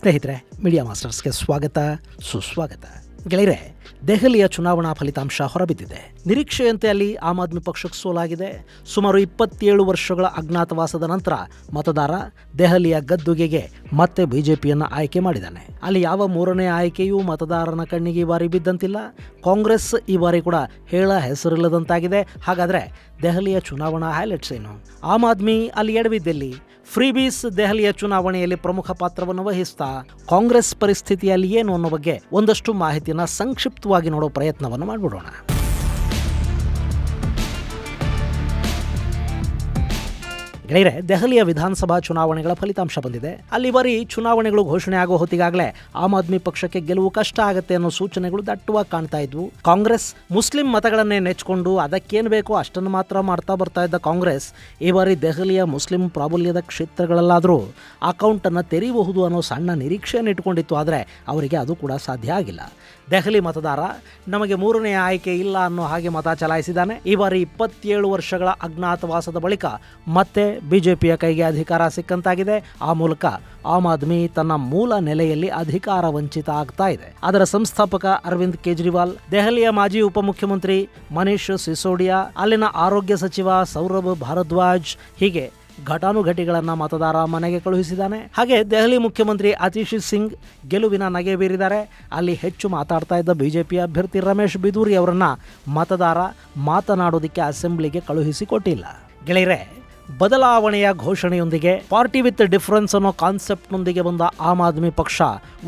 ಸ್ನೇಹಿತರೆ, ಮೀಡಿಯಾ ಮಾಸ್ಟರ್ಸ್ಗೆ ಸ್ವಾಗತ, ಸುಸ್ವಾಗತ. ಗೆಳೆಯರೆ, ದೆಹಲಿಯ ಚುನಾವಣಾ ಫಲಿತಾಂಶ ಹೊರಬಿದ್ದಿದೆ. ನಿರೀಕ್ಷೆಯಂತೆ ಅಲ್ಲಿ ಆಮ್ ಆದ್ಮಿ ಪಕ್ಷಕ್ಕೆ ಸೋಲಾಗಿದೆ. ಸುಮಾರು 27 ವರ್ಷಗಳ ಅಜ್ಞಾತವಾಸದ ನಂತರ ಮತದಾರ ದೆಹಲಿಯ ಗದ್ದುಗೆಗೆ ಮತ್ತೆ ಬಿಜೆಪಿಯನ್ನು ಆಯ್ಕೆ ಮಾಡಿದ್ದಾನೆ. ಅಲ್ಲಿ ಯಾವ ಮೂರನೇ ಆಯ್ಕೆಯೂ ಮತದಾರನ ಕಣ್ಣಿಗೆ ಈ ಬಾರಿ ಬಿದ್ದಂತಿಲ್ಲ. ಕಾಂಗ್ರೆಸ್ ಈ ಬಾರಿ ಕೂಡ ಹೇಳ ಹೆಸರಿಲ್ಲದಂತಾಗಿದೆ. ಹಾಗಾದರೆ ದೆಹಲಿಯ ಚುನಾವಣಾ ಹೈಲೈಟ್ಸ್ ಏನು? ಆಮ್ ಆದ್ಮಿ ಅಲ್ಲಿ ಎಡವಿದ್ದೆಲ್ಲಿ? ಫ್ರೀಬೀಸ್ ದೆಹಲಿಯ ಚುನಾವಣೆಯಲ್ಲಿ ಪ್ರಮುಖ ಪಾತ್ರವನ್ನು ವಹಿಸ್ತಾ? ಕಾಂಗ್ರೆಸ್ ಪರಿಸ್ಥಿತಿಯಲ್ಲಿ ಏನು ಅನ್ನೋ ಬಗ್ಗೆ ಒಂದಷ್ಟು ಮಾಹಿತಿಯನ್ನು ಸಂಕ್ಷಿಪ್ತವಾಗಿ ನೋಡೋ ಪ್ರಯತ್ನವನ್ನು ಮಾಡಿಬಿಡೋಣ. ಗೆಳೆಯರೆ, ದೆಹಲಿಯ ವಿಧಾನಸಭಾ ಚುನಾವಣೆಗಳ ಫಲಿತಾಂಶ ಬಂದಿದೆ. ಅಲ್ಲಿ ಬಾರಿ ಚುನಾವಣೆಗಳು ಘೋಷಣೆ ಆಗೋ ಹೊತ್ತಿಗಾಗಲೇ ಆಮ್ ಆದ್ಮಿ ಪಕ್ಷಕ್ಕೆ ಗೆಲುವು ಕಷ್ಟ ಆಗುತ್ತೆ ಅನ್ನೋ ಸೂಚನೆಗಳು ದಟ್ಟವಾಗಿ ಕಾಣ್ತಾ ಇದ್ವು. ಕಾಂಗ್ರೆಸ್ ಮುಸ್ಲಿಂ ಮತಗಳನ್ನೇ ನೆಚ್ಕೊಂಡು ಅದಕ್ಕೇನು ಬೇಕೋ ಅಷ್ಟನ್ನು ಮಾತ್ರ ಮಾಡ್ತಾ ಬರ್ತಾ ಇದ್ದ ಕಾಂಗ್ರೆಸ್ ಈ ಬಾರಿ ದೆಹಲಿಯ ಮುಸ್ಲಿಂ ಪ್ರಾಬಲ್ಯದ ಕ್ಷೇತ್ರಗಳಲ್ಲಾದರೂ ಅಕೌಂಟನ್ನು ತೆರೆಯಬಹುದು ಅನ್ನೋ ಸಣ್ಣ ನಿರೀಕ್ಷೆಯನ್ನು ಇಟ್ಕೊಂಡಿತ್ತು. ಆದರೆ ಅವರಿಗೆ ಅದು ಕೂಡ ಸಾಧ್ಯ ಆಗಿಲ್ಲ. ದೆಹಲಿ ಮತದಾರ ನಮಗೆ ಮೂರನೇ ಆಯ್ಕೆ ಇಲ್ಲ ಅನ್ನೋ ಹಾಗೆ ಮತ ಚಲಾಯಿಸಿದ್ದಾನೆ. ಈ ಬಾರಿ 27 ವರ್ಷಗಳ ಅಜ್ಞಾತವಾಸದ ಬಳಿಕ ಮತ್ತೆ ಬಿಜೆಪಿಯ ಕೈಗೆ ಅಧಿಕಾರ ಸಿಕ್ಕಂತಾಗಿದೆ. ಆ ಮೂಲಕ ಆಮ್ ಆದ್ಮಿ ತನ್ನ ಮೂಲ ನೆಲೆಯಲ್ಲಿ ಅಧಿಕಾರ ವಂಚಿತ ಆಗ್ತಾ ಇದೆ. ಅದರ ಸಂಸ್ಥಾಪಕ ಅರವಿಂದ್ ಕೇಜ್ರಿವಾಲ್, ದೆಹಲಿಯ ಮಾಜಿ ಉಪಮುಖ್ಯಮಂತ್ರಿ ಮನೀಶ್ ಸಿಸೋಡಿಯಾ, ಅಲ್ಲಿನ ಆರೋಗ್ಯ ಸಚಿವ ಸೌರಭ್ ಭಾರದ್ವಾಜ್, ಹೀಗೆ ಘಟಾನುಘಟಿಗಳನ್ನ ಮತದಾರ ಮನೆಗೆ ಕಳುಹಿಸಿದ್ದಾನೆ. ಹಾಗೆ ದೆಹಲಿ ಮುಖ್ಯಮಂತ್ರಿ ಆತಿಶಿ ಸಿಂಗ್ ಗೆಲುವಿನ ನಗೆ ಬೀರಿದ್ದಾರೆ. ಅಲ್ಲಿ ಹೆಚ್ಚು ಮಾತಾಡ್ತಾ ಇದ್ದ ಬಿಜೆಪಿ ಅಭ್ಯರ್ಥಿ ರಮೇಶ್ ಬಿದೂರಿ ಅವರನ್ನ ಮತದಾರ ಮಾತನಾಡೋದಕ್ಕೆ ಅಸೆಂಬ್ಲಿಗೆ ಕಳುಹಿಸಿಕೊಟ್ಟಿಲ್ಲ. ಗೆಳೆಯರೆ, ಬದಲಾವಣೆಯ ಘೋಷಣೆಯೊಂದಿಗೆ ಪಾರ್ಟಿ ವಿತ್ ಡಿಫರೆನ್ಸ್ ಅನ್ನೋ ಕಾನ್ಸೆಪ್ಟ್ನೊಂದಿಗೆ ಬಂದ ಆಮ್ ಆದ್ಮಿ ಪಕ್ಷ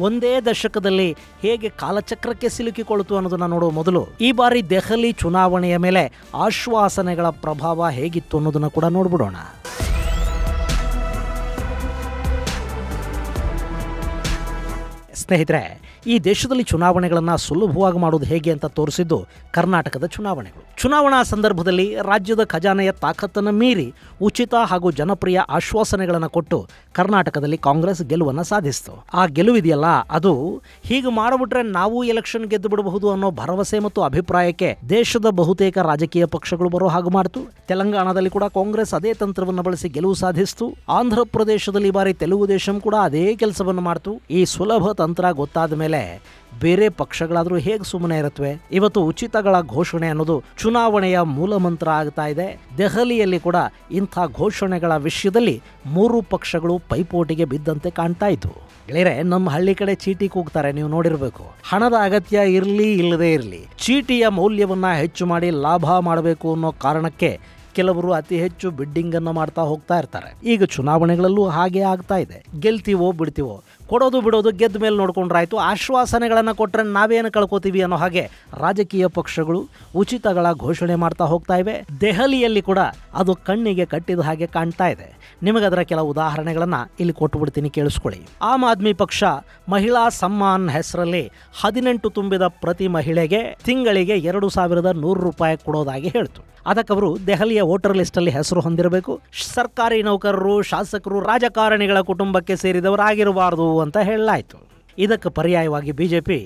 ಒಂದೇ ದಶಕದಲ್ಲಿ ಹೇಗೆ ಕಾಲಚಕ್ರಕ್ಕೆ ಸಿಲುಕಿಕೊಳ್ತು ಅನ್ನೋದನ್ನ ನೋಡುವ ಮೊದಲು ಈ ಬಾರಿ ದೆಹಲಿ ಚುನಾವಣೆಯ ಮೇಲೆ ಆಶ್ವಾಸನೆಗಳ ಪ್ರಭಾವ ಹೇಗಿತ್ತು ಅನ್ನೋದನ್ನ ಕೂಡ ನೋಡ್ಬಿಡೋಣ. ಸ್ನೇಹಿತರೆ, ಈ ದೇಶದಲ್ಲಿ ಚುನಾವಣೆಗಳನ್ನು ಸುಲಭವಾಗಿ ಮಾಡೋದು ಹೇಗೆ ಅಂತ ತೋರಿಸಿದ್ದು ಕರ್ನಾಟಕದ ಚುನಾವಣೆಗಳು. ಚುನಾವಣಾ ಸಂದರ್ಭದಲ್ಲಿ ರಾಜ್ಯದ ಖಜಾನೆಯ ತಾಕತ್ತನ್ನು ಮೀರಿ ಉಚಿತ ಹಾಗೂ ಜನಪ್ರಿಯ ಆಶ್ವಾಸನೆಗಳನ್ನು ಕೊಟ್ಟು ಕರ್ನಾಟಕದಲ್ಲಿ ಕಾಂಗ್ರೆಸ್ ಗೆಲುವನ್ನು ಸಾಧಿಸಿತು. ಆ ಗೆಲುವಿದೆಯಲ್ಲ, ಅದು ಹೀಗೆ ಮಾಡಿಬಿಟ್ರೆ ನಾವು ಎಲೆಕ್ಷನ್ ಗೆದ್ದು ಬಿಡಬಹುದು ಅನ್ನೋ ಭರವಸೆ ಮತ್ತು ಅಭಿಪ್ರಾಯಕ್ಕೆ ದೇಶದ ಬಹುತೇಕ ರಾಜಕೀಯ ಪಕ್ಷಗಳು ಬರೋ ಹಾಗೆ ಮಾಡಿತು. ತೆಲಂಗಾಣದಲ್ಲಿ ಕೂಡ ಕಾಂಗ್ರೆಸ್ ಅದೇ ತಂತ್ರವನ್ನು ಬಳಸಿ ಗೆಲುವು ಸಾಧಿಸಿತು. ಆಂಧ್ರ ಪ್ರದೇಶದಲ್ಲಿ ಈ ಬಾರಿ ತೆಲುಗು ದೇಶಂ ಕೂಡ ಅದೇ ಕೆಲಸವನ್ನು ಮಾಡಿತು. ಈ ಸುಲಭ ತಂತ್ರ ಗೊತ್ತಾದ ಮೇಲೆ ಬೇರೆ ಪಕ್ಷಗಳಾದರೂ ಹೇಗೆ ಸುಮ್ಮನೆ ಇರುತ್ತವೆ? ಇವತ್ತು ಉಚಿತಗಳ ಘೋಷಣೆ ಅನ್ನೋದು ಚುನಾವಣೆಯ ಮೂಲ ಮಂತ್ರ ಆಗ್ತಾ ಇದೆ. ದೆಹಲಿಯಲ್ಲಿ ಕೂಡ ಇಂಥ ಘೋಷಣೆಗಳ ವಿಷಯದಲ್ಲಿ 3 ಪಕ್ಷಗಳು ಪೈಪೋಟಿಗೆ ಬಿದ್ದಂತೆ ಕಾಣ್ತಾ ಇದ್ವು. ಗೆಳೆಯರೆ, ನಮ್ಮ ಹಳ್ಳಿ ಕಡೆ ಚೀಟಿ ಕೂಗ್ತಾರೆ, ನೀವು ನೋಡಿರಬೇಕು. ಹಣದ ಅಗತ್ಯ ಇರಲಿ ಇಲ್ಲದೇ ಇರಲಿ, ಚೀಟಿಯ ಮೌಲ್ಯವನ್ನ ಹೆಚ್ಚು ಮಾಡಿ ಲಾಭ ಮಾಡಬೇಕು ಅನ್ನೋ ಕಾರಣಕ್ಕೆ ಕೆಲವರು ಅತಿ ಹೆಚ್ಚು ಬಿಡ್ಡಿಂಗ್ ಅನ್ನು ಮಾಡ್ತಾ ಹೋಗ್ತಾ ಇರ್ತಾರೆ. ಈಗ ಚುನಾವಣೆಗಳಲ್ಲೂ ಹಾಗೆ ಆಗ್ತಾ ಇದೆ. ಗೆಲ್ತೀವೋ ಬಿಡ್ತೀವೋ, ಕೊಡೋದು ಬಿಡೋದು ಗೆದ್ದ ಮೇಲೆ ನೋಡ್ಕೊಂಡ್ರಾಯ್ತು. ಆಶ್ವಾಸನೆಗಳನ್ನು ಕೊಟ್ಟರೆ ನಾವೇನು ಕಳ್ಕೊತೀವಿ ಅನ್ನೋ ಹಾಗೆ ರಾಜಕೀಯ ಪಕ್ಷಗಳು ಉಚಿತಗಳ ಘೋಷಣೆ ಮಾಡ್ತಾ ಹೋಗ್ತಾ ಇವೆ. ದೆಹಲಿಯಲ್ಲಿ ಕೂಡ ಅದು ಕಣ್ಣಿಗೆ ಕಟ್ಟಿದ ಹಾಗೆ ಕಾಣ್ತಾ ಇದೆ. ನಿಮಗದರ ಕೆಲವು ಉದಾಹರಣೆಗಳನ್ನು ಇಲ್ಲಿ ಕೊಟ್ಟುಬಿಡ್ತೀನಿ, ಕೇಳಿಸ್ಕೊಳ್ಳಿ. ಆಮ್ ಆದ್ಮಿ ಪಕ್ಷ ಮಹಿಳಾ ಸಮ್ಮಾನ್ ಹೆಸರಲ್ಲಿ 18 ತುಂಬಿದ ಪ್ರತಿ ಮಹಿಳೆಗೆ ತಿಂಗಳಿಗೆ 2,100 ರೂಪಾಯಿ ಕೊಡೋದಾಗಿ ಹೇಳ್ತು. ಅದಕ್ಕವರು ದೆಹಲಿಯ ವೋಟರ್ ಲಿಸ್ಟಲ್ಲಿ ಹೆಸರು ಹೊಂದಿರಬೇಕು, ಸರ್ಕಾರಿ ನೌಕರರು, ಶಾಸಕರು, ರಾಜಕಾರಣಿಗಳ ಕುಟುಂಬಕ್ಕೆ ಸೇರಿದವರಾಗಿರಬಾರದು ಅಂತ ಹೇಳಲಾಯಿತು. ಇದಕ್ಕೆ ಪರ್ಯಾಯವಾಗಿ ಬಿಜೆಪಿ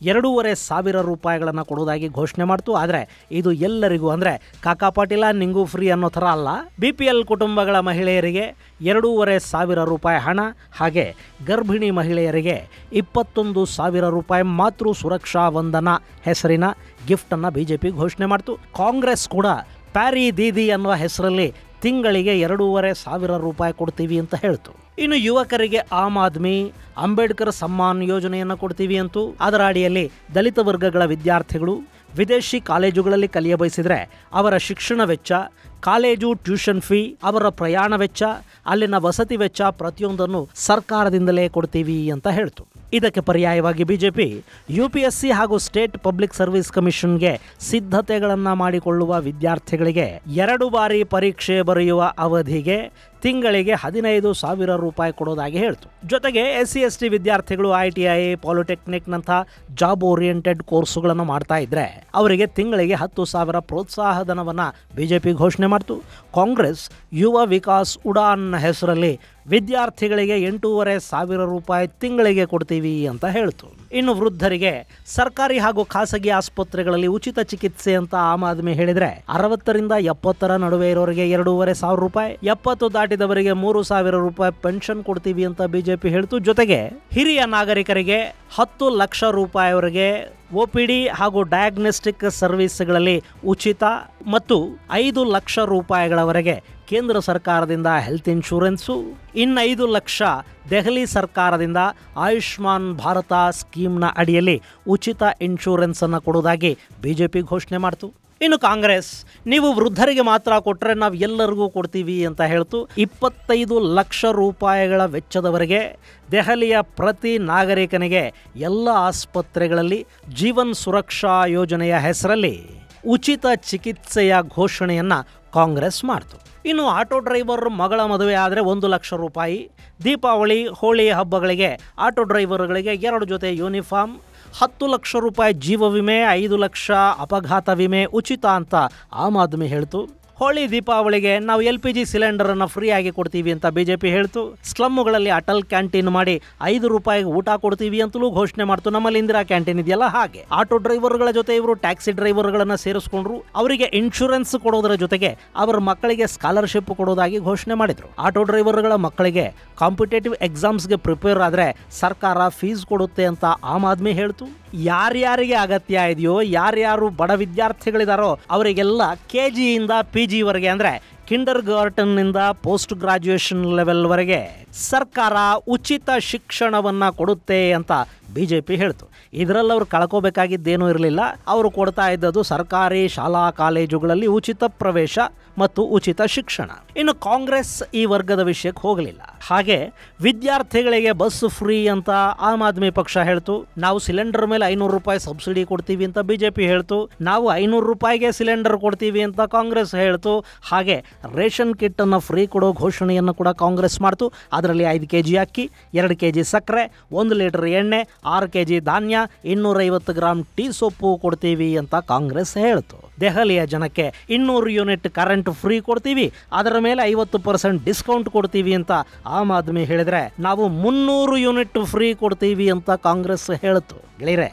2,500 ರೂಪಾಯಿಗಳನ್ನು ಕೊಡೋದಾಗಿ ಘೋಷಣೆ ಮಾಡ್ತು. ಆದರೆ ಇದು ಎಲ್ಲರಿಗೂ, ಅಂದರೆ ಕಾಕಾ ಪಾಟೀಲ ನಿಂಗೂ ಫ್ರೀ ಅನ್ನೋ ಥರ ಅಲ್ಲ. BPL ಕುಟುಂಬಗಳ ಮಹಿಳೆಯರಿಗೆ 2,500 ರೂಪಾಯಿ ಹಣ, ಹಾಗೆ ಗರ್ಭಿಣಿ ಮಹಿಳೆಯರಿಗೆ 21,000 ರೂಪಾಯಿ ಮಾತೃ ಸುರಕ್ಷಾ ವಂದನಾ ಹೆಸರಿನ ಗಿಫ್ಟನ್ನು ಬಿಜೆಪಿ ಘೋಷಣೆ ಮಾಡ್ತು. ಕಾಂಗ್ರೆಸ್ ಕೂಡ ಪ್ಯಾರಿ ದೀದಿ ಅನ್ನುವ ಹೆಸರಲ್ಲಿ ತಿಂಗಳಿಗೆ 2,500 ರೂಪಾಯಿ ಕೊಡ್ತೀವಿ ಅಂತ ಹೇಳ್ತು. ಇನ್ನು ಯುವಕರಿಗೆ ಆಮ್ ಆದ್ಮಿ ಅಂಬೇಡ್ಕರ್ ಸಮ್ಮಾನ್ ಯೋಜನೆಯನ್ನು ಕೊಡ್ತೀವಿ ಅಂತೂ. ಅದರ ಅಡಿಯಲ್ಲಿ ದಲಿತ ವರ್ಗಗಳ ವಿದ್ಯಾರ್ಥಿಗಳು ವಿದೇಶಿ ಕಾಲೇಜುಗಳಲ್ಲಿ ಕಲಿಯ ಬಯಸಿದರೆ ಅವರ ಶಿಕ್ಷಣ ವೆಚ್ಚ, ಕಾಲೇಜು ಟ್ಯೂಷನ್ ಫೀ, ಅವರ ಪ್ರಯಾಣ ವೆಚ್ಚ, ಅಲ್ಲಿನ ವಸತಿ ವೆಚ್ಚ ಪ್ರತಿಯೊಂದನ್ನು ಸರ್ಕಾರದಿಂದಲೇ ಕೊಡ್ತೀವಿ ಅಂತ ಹೇಳ್ತು. ಇದಕ್ಕೆ ಪರ್ಯಾಯವಾಗಿ ಬಿಜೆಪಿ UPSC ಹಾಗೂ ಸ್ಟೇಟ್ ಪಬ್ಲಿಕ್ ಸರ್ವಿಸ್ ಕಮಿಷನ್ಗೆ ಸಿದ್ಧತೆಗಳನ್ನು ಮಾಡಿಕೊಳ್ಳುವ ವಿದ್ಯಾರ್ಥಿಗಳಿಗೆ 2 ಬಾರಿ ಪರೀಕ್ಷೆ ಬರೆಯುವ ಅವಧಿಗೆ ತಿಂಗಳಿಗೆ 15,000 ರೂಪಾಯಿ ಕೊಡೋದಾಗಿ ಹೇಳ್ತು. ಜೊತೆಗೆ SC/ST ವಿದ್ಯಾರ್ಥಿಗಳು ITI, ಪಾಲಿಟೆಕ್ನಿಕ್ ನಂಥ ಜಾಬ್ ಓರಿಯೆಂಟೆಡ್ ಕೋರ್ಸುಗಳನ್ನು ಮಾಡ್ತಾ ಇದ್ರೆ ಅವರಿಗೆ ತಿಂಗಳಿಗೆ 10,000 ಪ್ರೋತ್ಸಾಹಧನವನ್ನು ಬಿಜೆಪಿ ಘೋಷಣೆ ಮಾಡ್ತು. ಕಾಂಗ್ರೆಸ್ ಯುವ ವಿಕಾಸ್ ಉಡಾನ್ ಹೆಸರಲ್ಲಿ ವಿದ್ಯಾರ್ಥಿಗಳಿಗೆ 8,500 ರೂಪಾಯಿ ತಿಂಗಳಿಗೆ ಕೊಡ್ತೀವಿ ಅಂತ ಹೇಳ್ತು. ಇನ್ನು ವೃದ್ಧರಿಗೆ ಸರ್ಕಾರಿ ಹಾಗೂ ಖಾಸಗಿ ಆಸ್ಪತ್ರೆಗಳಲ್ಲಿ ಉಚಿತ ಚಿಕಿತ್ಸೆ ಅಂತ ಆಮ್ ಆದ್ಮಿ ಹೇಳಿದ್ರೆ 60 ರಿಂದ 70 ನಡುವೆ ಇರೋರಿಗೆ 2,500 ರೂಪಾಯಿ, 70 ದಾಟಿದ ದಾಟಿದವರಿಗೆ 3,000 ರೂಪಾಯಿ ಪೆನ್ಷನ್ ಕೊಡ್ತೀವಿ ಅಂತ ಬಿಜೆಪಿ ಹೇಳ್ತು. ಜೊತೆಗೆ ಹಿರಿಯ ನಾಗರಿಕರಿಗೆ 10 ಲಕ್ಷ ರೂಪಾಯಿವರೆಗೆ OPD ಹಾಗೂ ಡಯಾಗ್ನೋಸ್ಟಿಕ್ ಸರ್ವಿಸ್ಗಳಲ್ಲಿ ಉಚಿತ ಮತ್ತು 5 ಲಕ್ಷ ರೂಪಾಯಿಗಳವರೆಗೆ ಕೇಂದ್ರ ಸರ್ಕಾರದಿಂದ ಹೆಲ್ತ್ ಇನ್ಶೂರೆನ್ಸು, ಇನ್ನು 5 ಲಕ್ಷ ದೆಹಲಿ ಸರ್ಕಾರದಿಂದ ಆಯುಷ್ಮಾನ್ ಭಾರತ ಸ್ಕೀಮ್ನ ಅಡಿಯಲ್ಲಿ ಉಚಿತ ಇನ್ಶೂರೆನ್ಸನ್ನು ಕೊಡೋದಾಗಿ ಬಿಜೆಪಿ ಘೋಷಣೆ ಮಾಡ್ತು. ಇನ್ನು ಕಾಂಗ್ರೆಸ್, ನೀವು ವೃದ್ಧರಿಗೆ ಮಾತ್ರ ಕೊಟ್ಟರೆ ನಾವು ಎಲ್ಲರಿಗೂ ಕೊಡ್ತೀವಿ ಅಂತ ಹೇಳ್ತು. 25 ಲಕ್ಷ ರೂಪಾಯಿಗಳ ವೆಚ್ಚದವರೆಗೆ ದೆಹಲಿಯ ಪ್ರತಿ ನಾಗರಿಕನಿಗೆ ಎಲ್ಲ ಆಸ್ಪತ್ರೆಗಳಲ್ಲಿ ಜೀವನ್ ಸುರಕ್ಷಾ ಯೋಜನೆಯ ಹೆಸರಲ್ಲಿ ಉಚಿತ ಚಿಕಿತ್ಸೆಯ ಘೋಷಣೆಯನ್ನು ಕಾಂಗ್ರೆಸ್ ಮಾಡ್ತು. ಇನ್ನು ಆಟೋ ಡ್ರೈವರ್ ಮಗಳ ಮದುವೆ ಆದರೆ 1 ಲಕ್ಷ ರೂಪಾಯಿ, ದೀಪಾವಳಿ ಹೋಳಿ ಹಬ್ಬಗಳಿಗೆ ಆಟೋ ಡ್ರೈವರ್ಗಳಿಗೆ 2 ಜೊತೆ ಯೂನಿಫಾರ್ಮ್, 10 ಲಕ್ಷ ರೂಪಾಯಿ ಜೀವ ವಿಮೆ, 5 ಲಕ್ಷ ಅಪಘಾತ ವಿಮೆ ಉಚಿತ ಅಂತ ಆಮ್ ಆದ್ಮಿ ಹೇಳ್ತು. ಹೋಳಿ ದೀಪಾವಳಿಗೆ ನಾವು LPG ಸಿಲಿಂಡರನ್ನು ಫ್ರೀ ಆಗಿ ಕೊಡ್ತೀವಿ ಅಂತ ಬಿಜೆಪಿ ಹೇಳ್ತು. ಸ್ಲಮ್ಮುಗಳಲ್ಲಿ ಅಟಲ್ ಕ್ಯಾಂಟೀನ್ ಮಾಡಿ 5 ರೂಪಾಯಿಗೆ ಊಟ ಕೊಡ್ತೀವಿ ಅಂತಲೂ ಘೋಷಣೆ ಮಾಡ್ತು. ನಮ್ಮಲ್ಲಿ ಇಂದಿರಾ ಕ್ಯಾಂಟೀನ್ ಇದೆಯಲ್ಲ ಹಾಗೆ. ಆಟೋ ಡ್ರೈವರ್ಗಳ ಜೊತೆ ಇವರು ಟ್ಯಾಕ್ಸಿ ಡ್ರೈವರ್ಗಳನ್ನು ಸೇರಿಸ್ಕೊಂಡ್ರು. ಅವರಿಗೆ ಇನ್ಶೂರೆನ್ಸ್ ಕೊಡೋದರ ಜೊತೆಗೆ ಅವರ ಮಕ್ಕಳಿಗೆ ಸ್ಕಾಲರ್ಶಿಪ್ ಕೊಡೋದಾಗಿ ಘೋಷಣೆ ಮಾಡಿದ್ರು. ಆಟೋ ಡ್ರೈವರ್ಗಳ ಮಕ್ಕಳಿಗೆ ಕಾಂಪಿಟೇಟಿವ್ ಎಕ್ಸಾಮ್ಸ್ಗೆ ಪ್ರಿಪೇರ್ ಆದರೆ ಸರ್ಕಾರ ಫೀಸ್ ಕೊಡುತ್ತೆ ಅಂತ ಆಮ್ ಆದ್ಮಿ ಹೇಳ್ತು. ಯಾರ್ಯಾರಿಗೆ ಅಗತ್ಯ ಇದೆಯೋ, ಯಾರ್ಯಾರು ಬಡ ವಿದ್ಯಾರ್ಥಿಗಳಿದಾರೋ ಅವರಿಗೆಲ್ಲ KGಯಿಂದ PGವರೆಗೆ ಅಂದರೆ ಕಿಂಡರ್ ಗಾರ್ಟನ್ನಿಂದ ಪೋಸ್ಟ್ ಗ್ರಾಜ್ಯುಯೇಷನ್ ಲೆವೆಲ್ವರೆಗೆ ಸರ್ಕಾರ ಉಚಿತ ಶಿಕ್ಷಣವನ್ನು ಕೊಡುತ್ತೆ ಅಂತ ಬಿಜೆಪಿ ಹೇಳ್ತು. ಇದರಲ್ಲಿ ಅವರು ಕಳ್ಕೋಬೇಕಾಗಿದ್ದೇನೂ ಇರಲಿಲ್ಲ. ಅವರು ಕೊಡ್ತಾ ಇದ್ದದ್ದು ಸರ್ಕಾರಿ ಶಾಲಾ ಕಾಲೇಜುಗಳಲ್ಲಿ ಉಚಿತ ಪ್ರವೇಶ ಮತ್ತು ಉಚಿತ ಶಿಕ್ಷಣ. ಇನ್ನು ಕಾಂಗ್ರೆಸ್ ಈ ವರ್ಗದ ವಿಷಯಕ್ಕೆ ಹೋಗಲಿಲ್ಲ. ಹಾಗೆ ವಿದ್ಯಾರ್ಥಿಗಳಿಗೆ ಬಸ್ ಫ್ರೀ ಅಂತ ಆಮ್ ಆದ್ಮಿ ಪಕ್ಷ ಹೇಳ್ತು. ನಾವು ಸಿಲಿಂಡರ್ ಮೇಲೆ 500 ರೂಪಾಯಿ ಸಬ್ಸಿಡಿ ಕೊಡ್ತೀವಿ ಅಂತ ಬಿಜೆಪಿ ಹೇಳ್ತು. ನಾವು 500 ರೂಪಾಯಿಗೆ ಸಿಲಿಂಡರ್ ಕೊಡ್ತೀವಿ ಅಂತ ಕಾಂಗ್ರೆಸ್ ಹೇಳ್ತು. ಹಾಗೆ ರೇಷನ್ ಕಿಟ್ ಅನ್ನು ಫ್ರೀ ಕೊಡೋ ಘೋಷಣೆಯನ್ನು ಕೂಡ ಕಾಂಗ್ರೆಸ್ ಮಾಡ್ತು. ಅದರಲ್ಲಿ 5 kg ಅಕ್ಕಿ, 2 kg ಸಕ್ಕರೆ, 1 ಲೀಟರ್ ಎಣ್ಣೆ, 6 kg ಧಾನ್ಯ, 250 ಗ್ರಾಂ ಟೀ ಸೊಪ್ಪು ಕೊಡ್ತೀವಿ ಅಂತ ಕಾಂಗ್ರೆಸ್ ಹೇಳ್ತು. ದೆಹಲಿಯ ಜನಕ್ಕೆ 200 ಯೂನಿಟ್ ಕರೆಂಟ್ ಫ್ರೀ ಕೊಡ್ತೀವಿ, ಅದರ ಮೇಲೆ 50% ಡಿಸ್ಕೌಂಟ್ ಕೊಡ್ತೀವಿ ಅಂತ ಆಮ್ ಆದ್ಮಿ ಹೇಳಿದ್ರೆ ನಾವು 300 ಯೂನಿಟ್ ಫ್ರೀ ಕೊಡ್ತೀವಿ ಅಂತ ಕಾಂಗ್ರೆಸ್ ಹೇಳ್ತು. ಗೆಳೆಯರೆ,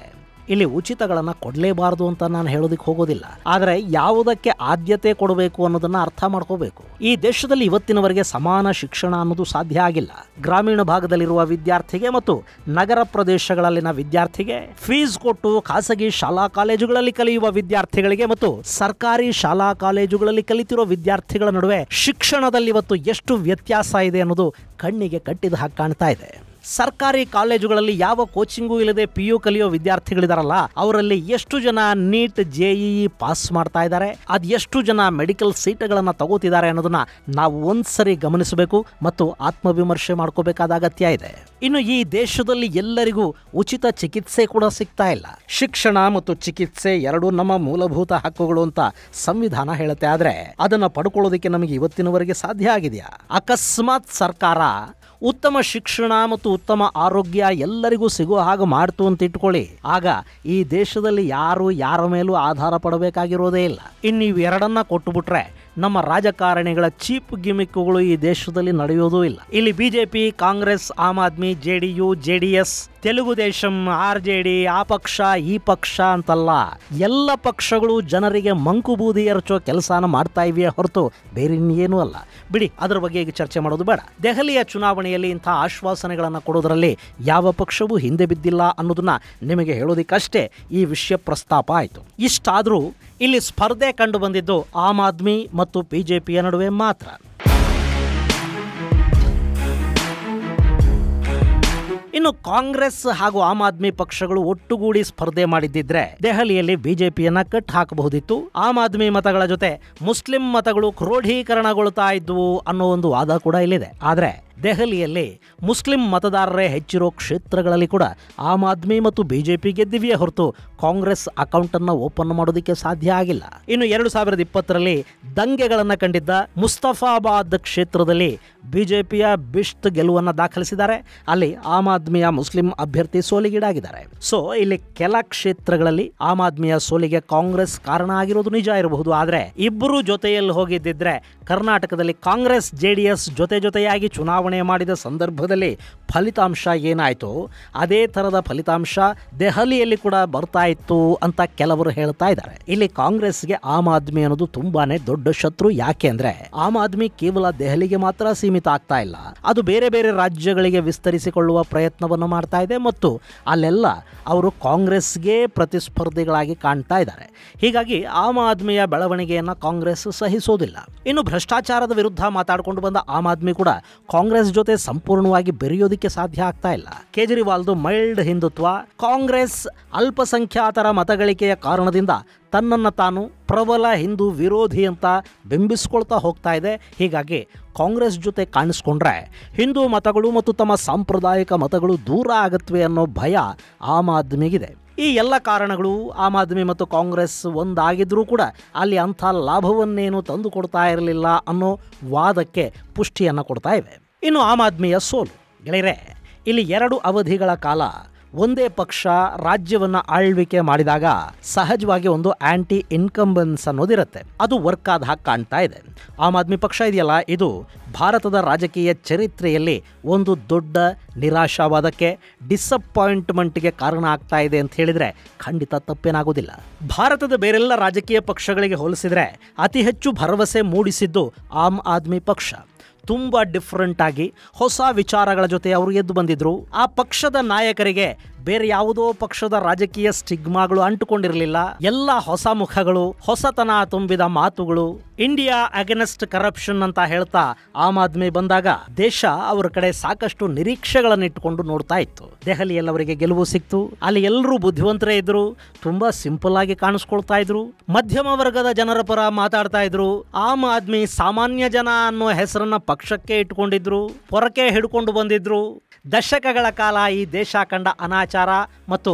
ಇಲ್ಲಿ ಉಚಿತಗಳನ್ನು ಕೊಡಲೇಬಾರದು ಅಂತ ನಾನು ಹೇಳೋದಕ್ಕೆ ಹೋಗೋದಿಲ್ಲ. ಆದರೆ ಯಾವುದಕ್ಕೆ ಆದ್ಯತೆ ಕೊಡಬೇಕು ಅನ್ನೋದನ್ನು ಅರ್ಥ ಮಾಡ್ಕೋಬೇಕು. ಈ ದೇಶದಲ್ಲಿ ಇವತ್ತಿನವರೆಗೆ ಸಮಾನ ಶಿಕ್ಷಣ ಅನ್ನೋದು ಸಾಧ್ಯ ಆಗಿಲ್ಲ. ಗ್ರಾಮೀಣ ಭಾಗದಲ್ಲಿರುವ ವಿದ್ಯಾರ್ಥಿಗೆ ಮತ್ತು ನಗರ ಪ್ರದೇಶಗಳಲ್ಲಿನ ವಿದ್ಯಾರ್ಥಿಗೆ, ಫೀಸ್ ಕೊಟ್ಟು ಖಾಸಗಿ ಶಾಲಾ ಕಾಲೇಜುಗಳಲ್ಲಿ ಕಲಿಯುವ ವಿದ್ಯಾರ್ಥಿಗಳಿಗೆ ಮತ್ತು ಸರ್ಕಾರಿ ಶಾಲಾ ಕಾಲೇಜುಗಳಲ್ಲಿ ಕಲಿತಿರೋ ವಿದ್ಯಾರ್ಥಿಗಳ ನಡುವೆ ಶಿಕ್ಷಣದಲ್ಲಿ ಇವತ್ತು ಎಷ್ಟು ವ್ಯತ್ಯಾಸ ಇದೆ ಅನ್ನೋದು ಕಣ್ಣಿಗೆ ಕಟ್ಟಿದ ಹಾಗೆ ಕಾಣ್ತಾ ಇದೆ. ಸರ್ಕಾರಿ ಕಾಲೇಜುಗಳಲ್ಲಿ ಯಾವ ಕೋಚಿಂಗೂ ಇಲ್ಲದೆ PU ಕಲಿಯೋ ವಿದ್ಯಾರ್ಥಿಗಳಿದಾರಲ್ಲ, ಅವರಲ್ಲಿ ಎಷ್ಟು ಜನ ನೀಟ್ JEE ಪಾಸ್ ಮಾಡ್ತಾ ಇದ್ದಾರೆ, ಅದು ಎಷ್ಟು ಜನ ಮೆಡಿಕಲ್ ಸೀಟ್ಗಳನ್ನು ತಗೋತಿದ್ದಾರೆ ಅನ್ನೋದನ್ನ ನಾವು ಒಂದ್ಸರಿ ಗಮನಿಸಬೇಕು ಮತ್ತು ಆತ್ಮವಿಮರ್ಶೆ ಮಾಡ್ಕೋಬೇಕಾದ ಅಗತ್ಯ ಇದೆ. ಇನ್ನು ಈ ದೇಶದಲ್ಲಿ ಎಲ್ಲರಿಗೂ ಉಚಿತ ಚಿಕಿತ್ಸೆ ಕೂಡ ಸಿಗ್ತಾ ಇಲ್ಲ. ಶಿಕ್ಷಣ ಮತ್ತು ಚಿಕಿತ್ಸೆ ಎರಡೂ ನಮ್ಮ ಮೂಲಭೂತ ಹಕ್ಕುಗಳು ಅಂತ ಸಂವಿಧಾನ ಹೇಳುತ್ತೆ. ಆದರೆ ಅದನ್ನು ಪಡ್ಕೊಳ್ಳೋದಕ್ಕೆ ನಮಗೆ ಇವತ್ತಿನವರೆಗೆ ಸಾಧ್ಯ ಆಗಿದೆಯಾ? ಅಕಸ್ಮಾತ್ ಸರ್ಕಾರ ಉತ್ತಮ ಶಿಕ್ಷಣ ಮತ್ತು ಉತ್ತಮ ಆರೋಗ್ಯ ಎಲ್ಲರಿಗೂ ಸಿಗುವ ಹಾಗೆ ಮಾಡ್ತು ಅಂತ ಇಟ್ಕೊಳ್ಳಿ, ಆಗ ಈ ದೇಶದಲ್ಲಿ ಯಾರು ಯಾರ ಮೇಲೂ ಆಧಾರ ಪಡಬೇಕಾಗಿರೋದೇ ಇಲ್ಲ. ಇನ್ನು ಇವೆರಡನ್ನ ಕೊಟ್ಟುಬಿಟ್ರೆ ನಮ್ಮ ರಾಜಕಾರಣಿಗಳ ಚೀಪ್ ಗಿಮಿಕ್ಗಳು ಈ ದೇಶದಲ್ಲಿ ನಡೆಯೋದೂ ಇಲ್ಲ. ಇಲ್ಲಿ BJP, Congress, Aam Aadmi, JDU, JDS, Telugu Desam, RJD, ಆ ಪಕ್ಷ ಈ ಪಕ್ಷ ಅಂತಲ್ಲ, ಎಲ್ಲ ಪಕ್ಷಗಳು ಜನರಿಗೆ ಮಂಕು ಬೂದಿ ಎರಚೋ ಕೆಲಸನ ಮಾಡ್ತಾ ಇವೆಯೇ ಹೊರತು ಬೇರೆ ಇನ್ನೇನೂ ಅಲ್ಲ. ಬಿಡಿ, ಅದರ ಬಗ್ಗೆ ಈಗ ಚರ್ಚೆ ಮಾಡೋದು ಬೇಡ. ದೆಹಲಿಯ ಚುನಾವಣೆಯಲ್ಲಿ ಇಂಥ ಆಶ್ವಾಸನೆಗಳನ್ನು ಕೊಡೋದರಲ್ಲಿ ಯಾವ ಪಕ್ಷವೂ ಹಿಂದೆ ಬಿದ್ದಿಲ್ಲ ಅನ್ನೋದನ್ನ ನಿಮಗೆ ಹೇಳೋದಕ್ಕಷ್ಟೇ ಈ ವಿಷಯ ಪ್ರಸ್ತಾಪ ಆಯಿತು. ಇಷ್ಟಾದರೂ ಇಲ್ಲಿ ಸ್ಪರ್ಧೆ ಕಂಡು ಬಂದಿದ್ದು ಆಮ್ ಆದ್ಮಿ ಮತ್ತು ಬಿಜೆಪಿಯ ನಡುವೆ ಮಾತ್ರ. ಇನ್ನು ಕಾಂಗ್ರೆಸ್ ಹಾಗೂ ಆಮ್ ಆದ್ಮಿ ಪಕ್ಷಗಳು ಒಟ್ಟುಗೂಡಿ ಸ್ಪರ್ಧೆ ಮಾಡಿದ್ದಿದ್ರೆ ದೆಹಲಿಯಲ್ಲಿ ಬಿಜೆಪಿಯನ್ನ ಕಟ್ ಹಾಕಬಹುದಿತ್ತು. ಆಮ್ ಆದ್ಮಿ ಮತಗಳ ಜೊತೆ ಮುಸ್ಲಿಂ ಮತಗಳು ಕ್ರೋಢೀಕರಣಗೊಳ್ತಾ ಇದ್ವು ಅನ್ನೋ ಒಂದು ವಾದ ಕೂಡ ಇಲ್ಲಿದೆ. ಆದರೆ ದೆಹಲಿಯಲ್ಲಿ ಮುಸ್ಲಿಂ ಮತದಾರರೇ ಹೆಚ್ಚಿರೋ ಕ್ಷೇತ್ರಗಳಲ್ಲಿ ಕೂಡ ಆಮ್ ಆದ್ಮಿ ಮತ್ತು ಬಿಜೆಪಿ ಗೆದ್ದಿವೆಯೇ ಹೊರತು ಕಾಂಗ್ರೆಸ್ ಅಕೌಂಟನ್ನು ಓಪನ್ ಮಾಡೋದಕ್ಕೆ ಸಾಧ್ಯ ಆಗಿಲ್ಲ. ಇನ್ನು 2020ರಲ್ಲಿ ದಂಗೆಗಳನ್ನು ಕಂಡಿದ್ದ ಮುಸ್ತಫಾಬಾದ್ ಕ್ಷೇತ್ರದಲ್ಲಿ ಬಿಜೆಪಿಯ ಬಿಷ್ತ್ ಗೆಲುವನ್ನು ದಾಖಲಿಸಿದ್ದಾರೆ. ಅಲ್ಲಿ ಆಮ್ ಆದ್ಮಿಯ ಮುಸ್ಲಿಂ ಅಭ್ಯರ್ಥಿ ಸೋಲಿಗೀಡಾಗಿದ್ದಾರೆ. ಸೊ ಇಲ್ಲಿ ಕೆಲ ಕ್ಷೇತ್ರಗಳಲ್ಲಿ ಆಮ್ ಆದ್ಮಿಯ ಸೋಲಿಗೆ ಕಾಂಗ್ರೆಸ್ ಕಾರಣ ಆಗಿರೋದು ನಿಜ ಇರಬಹುದು. ಆದರೆ ಇಬ್ಬರು ಜೊತೆಯಲ್ಲಿ ಹೋಗಿದ್ದಿದ್ರೆ ಕರ್ನಾಟಕದಲ್ಲಿ ಕಾಂಗ್ರೆಸ್ JDS ಜೊತೆಯಾಗಿ ಚುನಾವಣೆ ಮಾಡಿದ ಸಂದರ್ಭದಲ್ಲಿ ಫಲಿತಾಂಶ ಏನಾಯಿತು ಅದೇ ಥರದ ಫಲಿತಾಂಶ ದೆಹಲಿಯಲ್ಲಿ ಕೂಡ ಬರ್ತಾ ಇತ್ತು ಅಂತ ಕೆಲವರು ಹೇಳ್ತಾ ಇದ್ದಾರೆ. ಇಲ್ಲಿ ಕಾಂಗ್ರೆಸ್ಗೆ ಆಮ್ ಆದ್ಮಿ ಅನ್ನೋದು ತುಂಬಾನೇ ದೊಡ್ಡ ಶತ್ರು. ಯಾಕೆ ಅಂದ್ರೆ ಆಮ್ ಆದ್ಮಿ ಕೇವಲ ದೆಹಲಿಗೆ ಮಾತ್ರ ಸೀಮಿತ ಆಗ್ತಾ ಇಲ್ಲ, ಅದು ಬೇರೆ ಬೇರೆ ರಾಜ್ಯಗಳಿಗೆ ವಿಸ್ತರಿಸಿಕೊಳ್ಳುವ ಪ್ರಯತ್ನವನ್ನು ಮಾಡ್ತಾ ಇದೆ ಮತ್ತು ಅಲ್ಲೆಲ್ಲ ಅವರು ಕಾಂಗ್ರೆಸ್ಗೆ ಪ್ರತಿಸ್ಪರ್ಧಿಗಳಾಗಿ ಕಾಣ್ತಾ ಇದ್ದಾರೆ. ಹೀಗಾಗಿ ಆಮ್ ಆದ್ಮಿಯ ಬೆಳವಣಿಗೆಯನ್ನು ಕಾಂಗ್ರೆಸ್ ಸಹಿಸೋದಿಲ್ಲ. ಇನ್ನು ಭ್ರಷ್ಟಾಚಾರದ ವಿರುದ್ಧ ಮಾತಾಡಿಕೊಂಡು ಬಂದ ಆಮ್ ಆದ್ಮಿ ಕೂಡ ಕಾಂಗ್ರೆಸ್ ಜೊತೆ ಸಂಪೂರ್ಣವಾಗಿ ಬೆರೆಯೋದಿಕ್ಕೆ ಸಾಧ್ಯ ಆಗ್ತಾ ಇಲ್ಲ. ಕೇಜ್ರಿವಾಲ್ದು ಮೈಲ್ಡ್ ಹಿಂದುತ್ವ, ಕಾಂಗ್ರೆಸ್ ಅಲ್ಪಸಂಖ್ಯಾತರ ಮತಗಳಿಕೆಯ ಕಾರಣದಿಂದ ತನ್ನನ್ನು ತಾನು ಪ್ರಬಲ ಹಿಂದೂ ವಿರೋಧಿ ಅಂತ ಬಿಂಬಿಸ್ಕೊಳ್ತಾ ಹೋಗ್ತಾ ಇದೆ. ಹೀಗಾಗಿ ಕಾಂಗ್ರೆಸ್ ಜೊತೆ ಕಾಣಿಸ್ಕೊಂಡ್ರೆ ಹಿಂದೂ ಮತಗಳು ಮತ್ತು ತಮ್ಮ ಸಾಂಪ್ರದಾಯಿಕ ಮತಗಳು ದೂರ ಆಗತ್ವೆ ಅನ್ನೋ ಭಯ ಆಮ್ ಆದ್ಮಿಗಿದೆ. ಈ ಎಲ್ಲ ಕಾರಣಗಳು ಆಮ್ ಆದ್ಮಿ ಮತ್ತು ಕಾಂಗ್ರೆಸ್ ಒಂದಾಗಿದ್ರೂ ಕೂಡ ಅಲ್ಲಿ ಅಂಥ ಲಾಭವನ್ನೇನು ತಂದು ಕೊಡ್ತಾ ಇರಲಿಲ್ಲ ಅನ್ನೋ ವಾದಕ್ಕೆ ಪುಷ್ಟಿಯನ್ನು ಕೊಡ್ತಾ ಇವೆ. ಇನ್ನು ಆಮ್ ಆದ್ಮಿಯ ಸೋಲು ಗೆಳೆಯರೆ, ಇಲ್ಲಿ 2 ಅವಧಿಗಳ ಕಾಲ ಒಂದೇ ಪಕ್ಷ ರಾಜ್ಯವನ್ನು ಆಳ್ವಿಕೆ ಮಾಡಿದಾಗ ಸಹಜವಾಗಿ ಒಂದು ಆಂಟಿ ಇನ್ಕಂಬೆನ್ಸ್ ಅನ್ನೋದಿರುತ್ತೆ. ಅದು ವರ್ಕ್ ಆದ ಹಾಗೆ ಕಾಣ್ತಾ ಇದೆ. ಆಮ್ ಆದ್ಮಿ ಪಕ್ಷ ಇದೆಯಲ್ಲ, ಇದು ಭಾರತದ ರಾಜಕೀಯ ಚರಿತ್ರೆಯಲ್ಲಿ ಒಂದು ದೊಡ್ಡ ನಿರಾಶಾವಾದಕ್ಕೆ, ಡಿಸಪಾಯಿಂಟ್ಮೆಂಟ್ಗೆ ಕಾರಣ ಆಗ್ತಾ ಇದೆ ಅಂತ ಹೇಳಿದರೆ ಖಂಡಿತ ತಪ್ಪೇನಾಗೋದಿಲ್ಲ. ಭಾರತದ ಬೇರೆಲ್ಲ ರಾಜಕೀಯ ಪಕ್ಷಗಳಿಗೆ ಹೋಲಿಸಿದರೆ ಅತಿ ಹೆಚ್ಚು ಭರವಸೆ ಮೂಡಿಸಿದ್ದು ಆಮ್ ಆದ್ಮಿ ಪಕ್ಷ. ತುಂಬ ಡಿಫ್ರೆಂಟ್ ಆಗಿ ಹೊಸ ವಿಚಾರಗಳ ಜೊತೆ ಅವರು ಎದ್ದು ಬಂದಿದ್ರು. ಆ ಪಕ್ಷದ ನಾಯಕರಿಗೆ ಬೇರೆ ಯಾವುದೋ ಪಕ್ಷದ ರಾಜಕೀಯ ಸ್ಟಿಗ್ಮಾಗಳು ಅಂಟುಕೊಂಡಿರಲಿಲ್ಲ. ಎಲ್ಲ ಹೊಸ ಮುಖಗಳು, ಹೊಸತನ ತುಂಬಿದ ಮಾತುಗಳು. ಇಂಡಿಯಾ ಅಗೇನೆಸ್ಟ್ ಕರಪ್ಷನ್ ಅಂತ ಹೇಳ್ತಾ ಆಮ್ ಆದ್ಮಿ ಬಂದಾಗ ದೇಶ ಅವರ ಕಡೆ ಸಾಕಷ್ಟು ನಿರೀಕ್ಷೆಗಳನ್ನು ಇಟ್ಟುಕೊಂಡು ನೋಡ್ತಾ ಇತ್ತು. ದೆಹಲಿಯಲ್ಲಿ ಅವರಿಗೆ ಗೆಲುವು ಸಿಕ್ತು. ಅಲ್ಲಿ ಎಲ್ಲರೂ ಬುದ್ಧಿವಂತರೇ ಇದ್ರು, ತುಂಬಾ ಸಿಂಪಲ್ ಆಗಿ ಕಾಣಿಸ್ಕೊಳ್ತಾ ಇದ್ರು, ಮಧ್ಯಮ ವರ್ಗದ ಜನರ ಪರ ಮಾತಾಡ್ತಾ ಇದ್ರು. ಆಮ್ ಆದ್ಮಿ ಸಾಮಾನ್ಯ ಜನ ಅನ್ನೋ ಹೆಸರನ್ನ ಪಕ್ಷಕ್ಕೆ ಇಟ್ಕೊಂಡಿದ್ರು, ಪೊರಕೆ ಹಿಡ್ಕೊಂಡು ಬಂದಿದ್ರು. ದಶಕಗಳ ಕಾಲ ಈ ದೇಶ ಕಂಡ ಅನಾಚಾರ ಮತ್ತು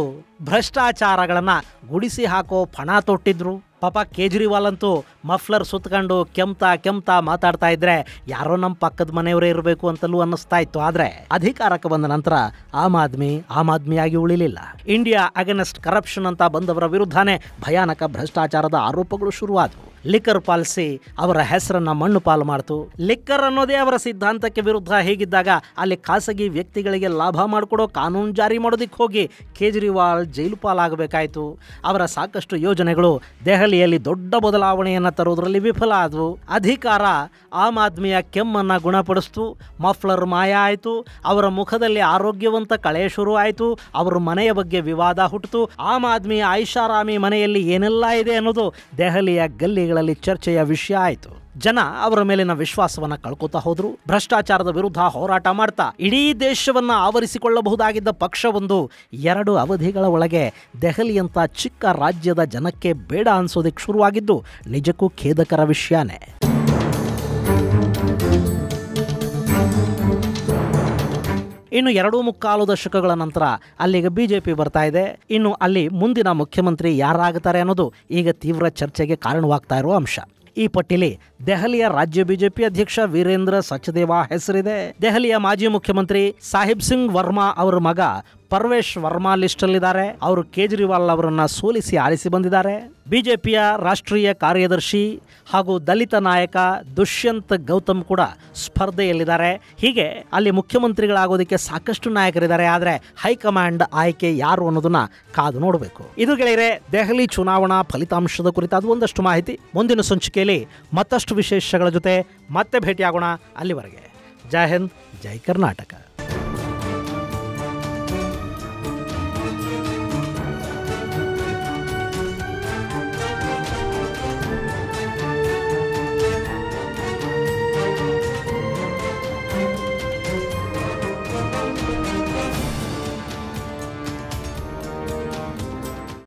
ಭ್ರಷ್ಟಾಚಾರಗಳನ್ನು ಗುಡಿಸಿ ಹಾಕೋ ಪಣ ತೊಟ್ಟಿದ್ರು. ಪಾಪ ಕೇಜ್ರಿವಾಲ್ ಅಂತೂ ಮಫ್ಲರ್ ಸುತ್ತಕೊಂಡು ಕೆಮ್ತಾ ಮಾತಾಡ್ತಾ ಇದ್ರೆ ಯಾರೋ ನಮ್ಮ ಪಕ್ಕದ ಮನೆಯವರೇ ಇರಬೇಕು ಅಂತಲೂ ಅನ್ನಿಸ್ತಾ ಇತ್ತು. ಆದರೆ ಅಧಿಕಾರಕ್ಕೆ ಬಂದ ನಂತರ ಆಮ್ ಆದ್ಮಿಯಾಗಿ ಉಳಿಲಿಲ್ಲ. ಇಂಡಿಯಾ ಅಗೇನೆಸ್ಟ್ ಕರಪ್ಷನ್ ಅಂತ ಬಂದವರ ವಿರುದ್ಧನೇ ಭಯಾನಕ ಭ್ರಷ್ಟಾಚಾರದ ಆರೋಪಗಳು ಶುರುವಾದವು. ಲಿಕ್ಕರ್ ಪಾಲಿಸಿ ಅವರ ಹೆಸರನ್ನ ಮಣ್ಣು ಪಾಲು ಮಾಡ್ತು. ಲಿಕ್ಕರ್ ಅನ್ನೋದೇ ಅವರ ಸಿದ್ಧಾಂತಕ್ಕೆ ವಿರುದ್ಧ. ಹೀಗಿದ್ದಾಗ ಅಲ್ಲಿ ಖಾಸಗಿ ವ್ಯಕ್ತಿಗಳಿಗೆ ಲಾಭ ಮಾಡಿಕೊಡೋ ಕಾನೂನು ಜಾರಿ ಮಾಡೋದಕ್ಕೆ ಹೋಗಿ ಕೇಜ್ರಿವಾಲ್ ಜೈಲು ಪಾಲಾಗಬೇಕಾಯಿತು. ಅವರ ಸಾಕಷ್ಟು ಯೋಜನೆಗಳು ದೆಹಲಿಯಲ್ಲಿ ದೊಡ್ಡ ಬದಲಾವಣೆಯನ್ನು ತರೋದ್ರಲ್ಲಿ ವಿಫಲ ಆದವು. ಅಧಿಕಾರ ಆಮ್ ಆದ್ಮಿಯ ಕೆಮ್ಮನ್ನು ಗುಣಪಡಿಸ್ತು. ಮಫ್ಲರ್ ಮಾಯ ಆಯಿತು. ಅವರ ಮುಖದಲ್ಲಿ ಆರೋಗ್ಯವಂತ ಕಳೆ ಶುರು ಆಯಿತು. ಅವರ ಮನೆಯ ಬಗ್ಗೆ ವಿವಾದ ಹುಟ್ಟಿತು. ಆಮ್ ಆದ್ಮಿಯ ಐಷಾರಾಮಿ ಮನೆಯಲ್ಲಿ ಏನೆಲ್ಲ ಇದೆ ಅನ್ನೋದು ದೆಹಲಿಯ ಗಲ್ಲಿಗಳಲ್ಲಿ ಚರ್ಚೆಯ ವಿಷಯ ಆಯಿತು. ಜನ ಅವರ ಮೇಲಿನ ವಿಶ್ವಾಸವನ್ನ ಕಳ್ಕೊತಾ ಹೋದ್ರು. ಭ್ರಷ್ಟಾಚಾರದ ವಿರುದ್ಧ ಹೋರಾಟ ಮಾಡ್ತಾ ಇಡೀ ದೇಶವನ್ನ ಆವರಿಸಿಕೊಳ್ಳಬಹುದಾಗಿದ್ದ ಪಕ್ಷವೊಂದು 2 ಅವಧಿಗಳ ಒಳಗೆ ದೆಹಲಿಯಂತ ಚಿಕ್ಕ ರಾಜ್ಯದ ಜನಕ್ಕೆ ಬೇಡ ಅನ್ಸೋದಕ್ಕೆ ಶುರುವಾಗಿದ್ದು ನಿಜಕ್ಕೂ ಖೇದಕರ ವಿಷಯನೇ. ಇನ್ನು 2.25 ದಶಕಗಳ ನಂತರ ಅಲ್ಲಿಗೆ ಬಿಜೆಪಿ ಬರ್ತಾ ಇದೆ. ಇನ್ನು ಅಲ್ಲಿ ಮುಂದಿನ ಮುಖ್ಯಮಂತ್ರಿ ಯಾರಾಗುತ್ತಾರೆ ಅನ್ನೋದು ಈಗ ತೀವ್ರ ಚರ್ಚೆಗೆ ಕಾರಣವಾಗ್ತಾ ಇರುವ ಅಂಶ. ಈ ಪಟ್ಟಿಲಿ ದೆಹಲಿಯ ರಾಜ್ಯ ಬಿಜೆಪಿ ಅಧ್ಯಕ್ಷ ವೀರೇಂದ್ರ ಸಚ್ದೇವ ಹೆಸರಿದೆ. ದೆಹಲಿಯ ಮಾಜಿ ಮುಖ್ಯಮಂತ್ರಿ ಸಾಹಿಬ್ ಸಿಂಗ್ ವರ್ಮಾ ಅವರ ಮಗ ಪರ್ವೇಶ್ ವರ್ಮಾ ಲಿಸ್ಟಲ್ಲಿದ್ದಾರೆ. ಅವರು ಕೇಜ್ರಿವಾಲ್ ಅವರನ್ನ ಸೋಲಿಸಿ ಆರಿಸಿ ಬಂದಿದ್ದಾರೆ. ಬಿಜೆಪಿಯ ರಾಷ್ಟ್ರೀಯ ಕಾರ್ಯದರ್ಶಿ ಹಾಗೂ ದಲಿತ ನಾಯಕ ದುಷ್ಯಂತ್ ಗೌತಮ್ ಕೂಡ ಸ್ಪರ್ಧೆಯಲ್ಲಿದ್ದಾರೆ. ಹೀಗೆ ಅಲ್ಲಿ ಮುಖ್ಯಮಂತ್ರಿಗಳಾಗೋದಕ್ಕೆ ಸಾಕಷ್ಟು ನಾಯಕರಿದ್ದಾರೆ. ಆದರೆ ಹೈಕಮಾಂಡ್ ಆಯ್ಕೆ ಯಾರು ಅನ್ನೋದನ್ನ ಕಾದು ನೋಡಬೇಕು. ಇದು ಗೆಳೆಯರೆ ದೆಹಲಿ ಚುನಾವಣಾ ಫಲಿತಾಂಶದ ಕುರಿತಾದ ಒಂದಷ್ಟು ಮಾಹಿತಿ. ಮುಂದಿನ ಸಂಚಿಕೆಯಲ್ಲಿ ಮತ್ತಷ್ಟು ವಿಶೇಷಗಳ ಜೊತೆ ಮತ್ತೆ ಭೇಟಿಯಾಗೋಣ. ಅಲ್ಲಿವರೆಗೆ ಜೈ ಹಿಂದ್, ಜೈ ಕರ್ನಾಟಕ.